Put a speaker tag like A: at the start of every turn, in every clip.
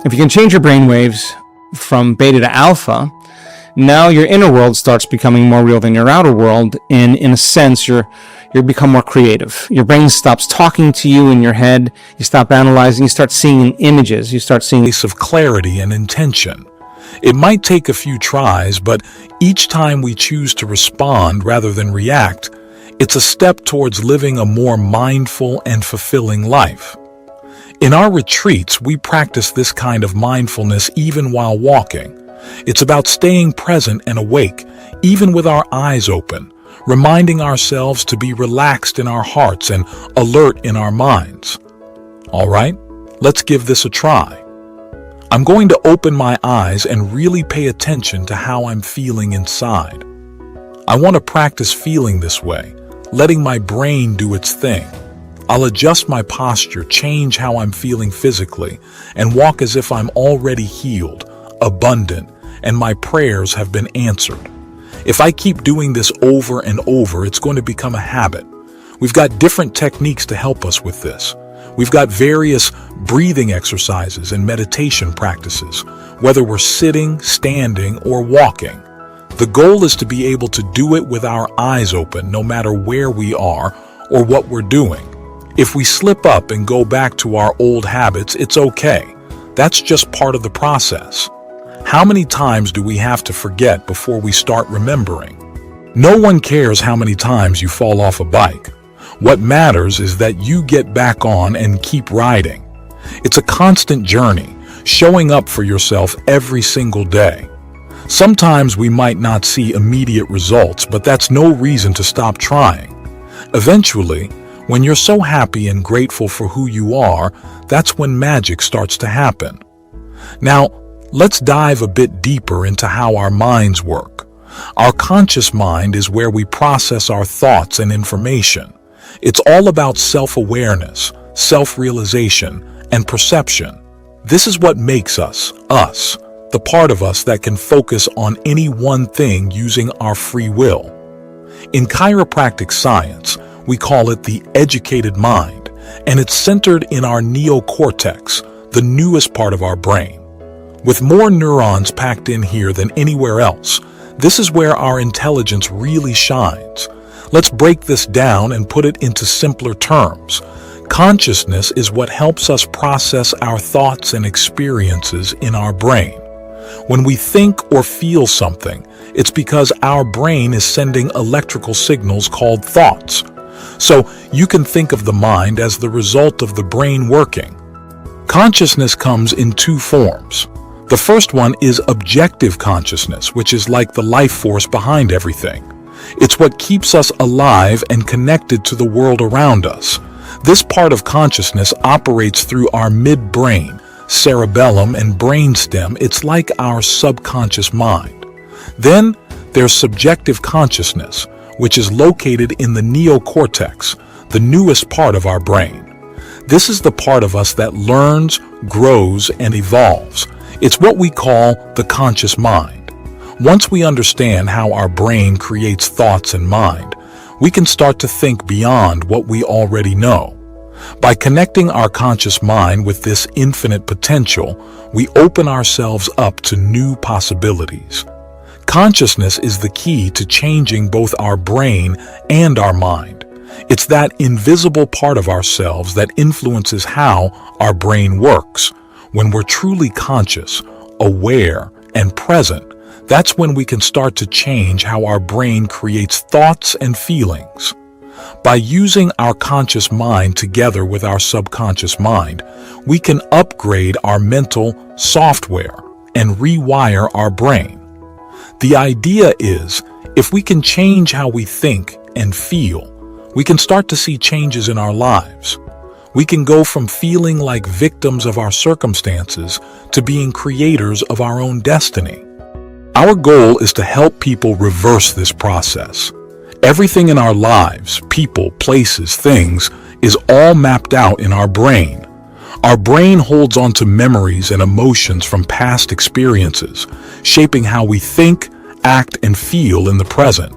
A: If you can change your brain waves from beta to alpha, now your inner world starts becoming more real than your outer world, and in a sense, you become more creative. Your brain stops talking to you in your head, you stop analyzing, you start seeing images, you start seeing
B: Of clarity and intention. It might take a few tries, but each time we choose to respond rather than react, it's a step towards living a more mindful and fulfilling life. In our retreats, we practice this kind of mindfulness even while walking. It's about staying present and awake, even with our eyes open, reminding ourselves to be relaxed in our hearts and alert in our minds. All right, let's give this a try. I'm going to open my eyes and really pay attention to how I'm feeling inside. I want to practice feeling this way, letting my brain do its thing. I'll adjust my posture, change how I'm feeling physically, and walk as if I'm already healed, abundant, and my prayers have been answered. If I keep doing this over and over, it's going to become a habit. We've got different techniques to help us with this. We've got various breathing exercises and meditation practices, whether we're sitting, standing, or walking. The goal is to be able to do it with our eyes open, no matter where we are or what we're doing. If we slip up and go back to our old habits, it's okay. That's just part of the process. How many times do we have to forget before we start remembering? No one cares how many times you fall off a bike. What matters is that you get back on and keep riding. It's a constant journey, showing up for yourself every single day. Sometimes we might not see immediate results, but that's no reason to stop trying. Eventually, when you're so happy and grateful for who you are, that's when magic starts to happen. Now, let's dive a bit deeper into how our minds work. Our conscious mind is where we process our thoughts and information. It's all about self-awareness, self-realization, and perception. This is what makes us, the part of us that can focus on any one thing using our free will. In chiropractic science, we call it the educated mind, and it's centered in our neocortex, the newest part of our brain. With more neurons packed in here than anywhere else, this is where our intelligence really shines. Let's break this down and put it into simpler terms. Consciousness is what helps us process our thoughts and experiences in our brain. When we think or feel something, it's because our brain is sending electrical signals called thoughts. So you can think of the mind as the result of the brain working. Consciousness comes in two forms. The first one is objective consciousness, which is like the life force behind everything. It's what keeps us alive and connected to the world around us. This part of consciousness operates through our midbrain, cerebellum, and brainstem. It's like our subconscious mind. Then there's subjective consciousness, which is located in the neocortex, the newest part of our brain. This is the part of us that learns, grows, and evolves. It's what we call the conscious mind. Once we understand how our brain creates thoughts and mind, we can start to think beyond what we already know. By connecting our conscious mind with this infinite potential, we open ourselves up to new possibilities. Consciousness is the key to changing both our brain and our mind. It's that invisible part of ourselves that influences how our brain works. When we're truly conscious, aware, and present, that's when we can start to change how our brain creates thoughts and feelings. By using our conscious mind together with our subconscious mind, we can upgrade our mental software and rewire our brain. The idea is, if we can change how we think and feel, we can start to see changes in our lives. We can go from feeling like victims of our circumstances to being creators of our own destiny. Our goal is to help people reverse this process. Everything in our lives, people, places, things, is all mapped out in our brain. Our brain holds on to memories and emotions from past experiences, shaping how we think, act, and feel in the present.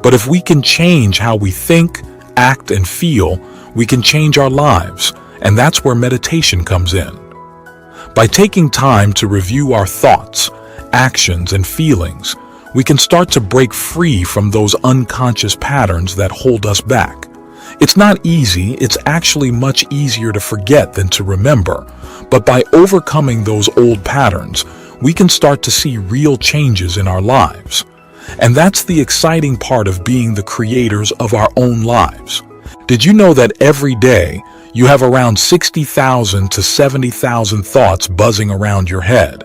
B: But if we can change how we think, act, and feel, we can change our lives, and that's where meditation comes in. By taking time to review our thoughts, actions, and feelings, we can start to break free from those unconscious patterns that hold us back. It's not easy, it's actually much easier to forget than to remember, but by overcoming those old patterns, we can start to see real changes in our lives. And that's the exciting part of being the creators of our own lives. Did you know that every day you have around 60,000 to 70,000 thoughts buzzing around your head?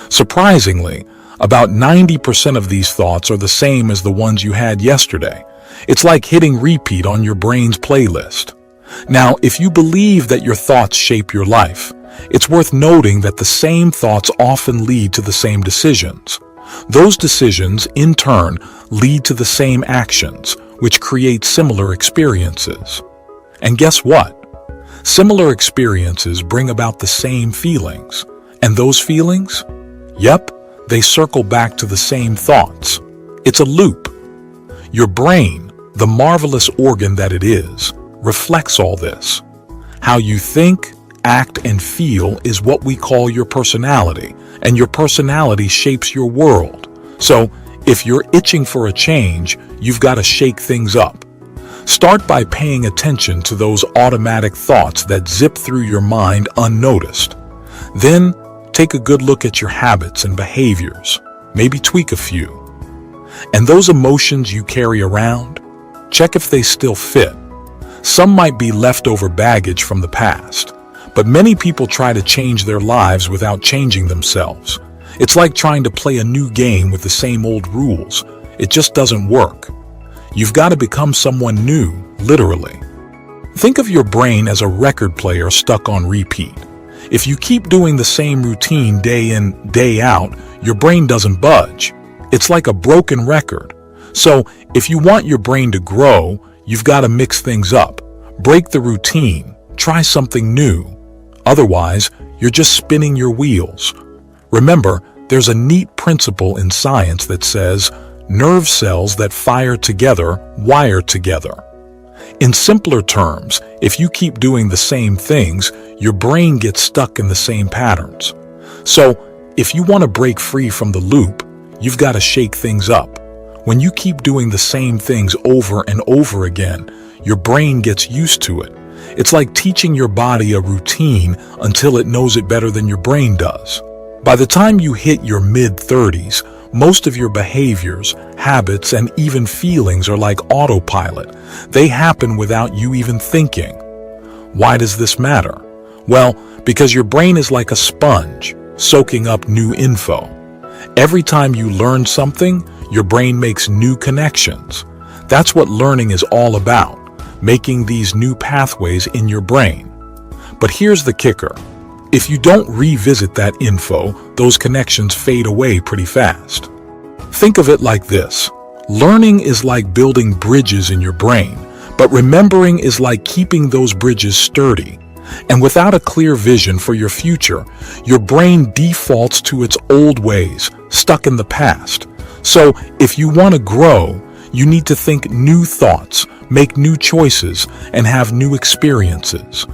B: Surprisingly, about 90% of these thoughts are the same as the ones you had yesterday. It's like hitting repeat on your brain's playlist. Now, if you believe that your thoughts shape your life, it's worth noting that the same thoughts often lead to the same decisions. Those decisions, in turn, lead to the same actions, which create similar experiences. And guess what? Similar experiences bring about the same feelings. And those feelings? Yep, they circle back to the same thoughts. It's a loop. Your brain, the marvelous organ that it is, reflects all this. How you think, act, and feel is what we call your personality, and your personality shapes your world. So, if you're itching for a change, you've got to shake things up. Start by paying attention to those automatic thoughts that zip through your mind unnoticed. Then, take a good look at your habits and behaviors, maybe tweak a few. And those emotions you carry around, check if they still fit. Some might be leftover baggage from the past, but many people try to change their lives without changing themselves. It's like trying to play a new game with the same old rules. It just doesn't work. You've got to become someone new, literally. Think of your brain as a record player stuck on repeat. If you keep doing the same routine day in, day out, your brain doesn't budge. It's like a broken record. So, if you want your brain to grow, you've got to mix things up. Break the routine. Try something new. Otherwise, you're just spinning your wheels. Remember, there's a neat principle in science that says, nerve cells that fire together wire together. In simpler terms, if you keep doing the same things, your brain gets stuck in the same patterns. So, if you want to break free from the loop, you've got to shake things up. When you keep doing the same things over and over again, your brain gets used to it. It's like teaching your body a routine until it knows it better than your brain does. By the time you hit your mid-30s, most of your behaviors, habits, and even feelings are like autopilot. They happen without you even thinking. Why does this matter? Well, because your brain is like a sponge, soaking up new info. Every time you learn something, your brain makes new connections. That's what learning is all about, making these new pathways in your brain. But here's the kicker. If you don't revisit that info, those connections fade away pretty fast. Think of it like this. Learning is like building bridges in your brain, but remembering is like keeping those bridges sturdy. And without a clear vision for your future, your brain defaults to its old ways, stuck in the past. So, if you want to grow, you need to think new thoughts, make new choices, and have new experiences.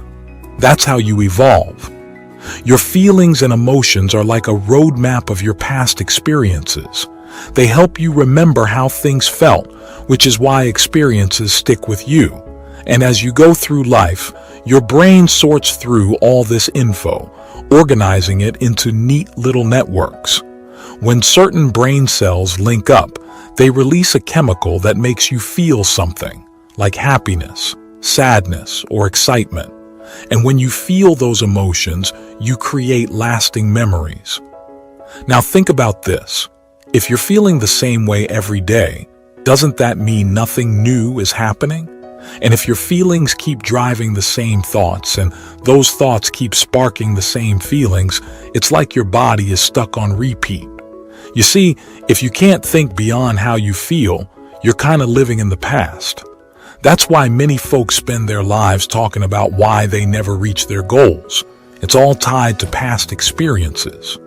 B: That's how you evolve. Your feelings and emotions are like a roadmap of your past experiences. They help you remember how things felt, which is why experiences stick with you. And as you go through life, your brain sorts through all this info, organizing it into neat little networks. When certain brain cells link up, they release a chemical that makes you feel something, like happiness, sadness, or excitement. And when you feel those emotions, you create lasting memories. Now think about this. If you're feeling the same way every day, doesn't that mean nothing new is happening? And if your feelings keep driving the same thoughts and those thoughts keep sparking the same feelings, it's like your body is stuck on repeat. You see, if you can't think beyond how you feel, you're kind of living in the past. That's why many folks spend their lives talking about why they never reach their goals. It's all tied to past experiences.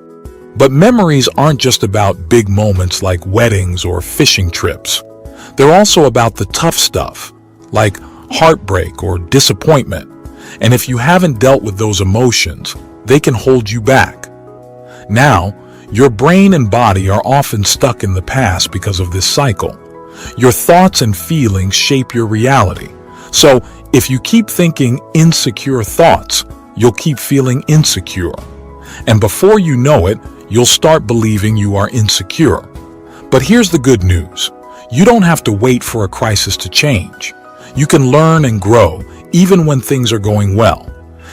B: But memories aren't just about big moments like weddings or fishing trips. They're also about the tough stuff, like heartbreak or disappointment. And if you haven't dealt with those emotions, they can hold you back. Now, your brain and body are often stuck in the past because of this cycle. Your thoughts and feelings shape your reality. So, if you keep thinking insecure thoughts, you'll keep feeling insecure. And before you know it, you'll start believing you are insecure. But here's the good news. You don't have to wait for a crisis to change. You can learn and grow, even when things are going well.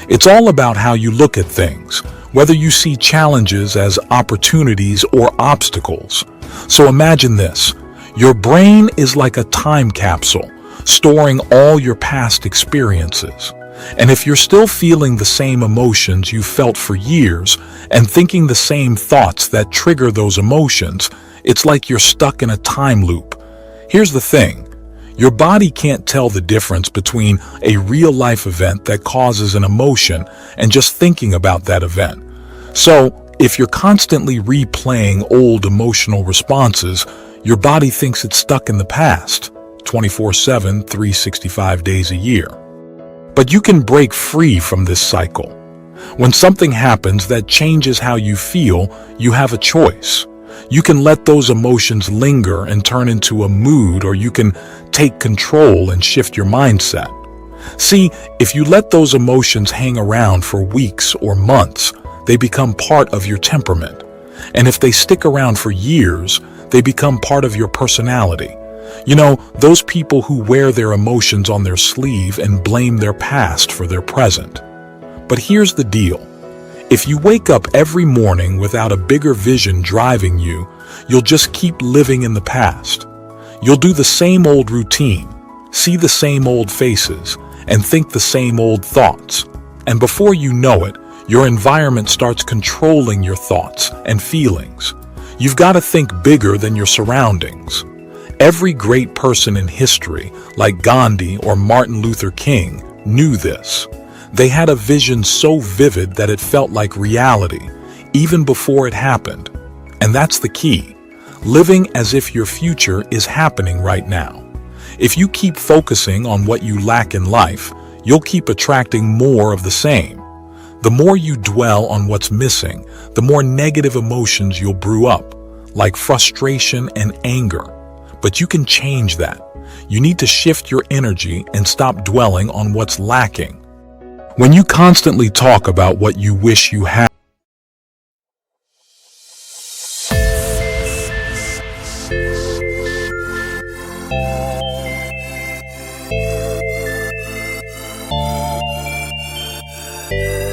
B: It's all about how you look at things, whether you see challenges as opportunities or obstacles. So imagine this. Your brain is like a time capsule, storing all your past experiences. And if you're still feeling the same emotions you felt for years and thinking the same thoughts that trigger those emotions, it's like you're stuck in a time loop. Here's the thing. Your body can't tell the difference between a real-life event that causes an emotion and just thinking about that event. So, if you're constantly replaying old emotional responses, your body thinks it's stuck in the past, 24/7, 365 days a year. But you can break free from this cycle. When something happens that changes how you feel, you have a choice. You can let those emotions linger and turn into a mood, or you can take control and shift your mindset. See, if you let those emotions hang around for weeks or months, they become part of your temperament. And if they stick around for years, they become part of your personality. You know, those people who wear their emotions on their sleeve and blame their past for their present. But here's the deal. If you wake up every morning without a bigger vision driving you, you'll just keep living in the past. You'll do the same old routine, see the same old faces, and think the same old thoughts. And before you know it, your environment starts controlling your thoughts and feelings. You've got to think bigger than your surroundings. Every great person in history, like Gandhi or Martin Luther King, knew this. They had a vision so vivid that it felt like reality, even before it happened. And that's the key. Living as if your future is happening right now. If you keep focusing on what you lack in life, you'll keep attracting more of the same. The more you dwell on what's missing, the more negative emotions you'll brew up, like frustration and anger. But you can change that. You need to shift your energy and stop dwelling on what's lacking. When you constantly talk about what you wish you had,
C: Yeah.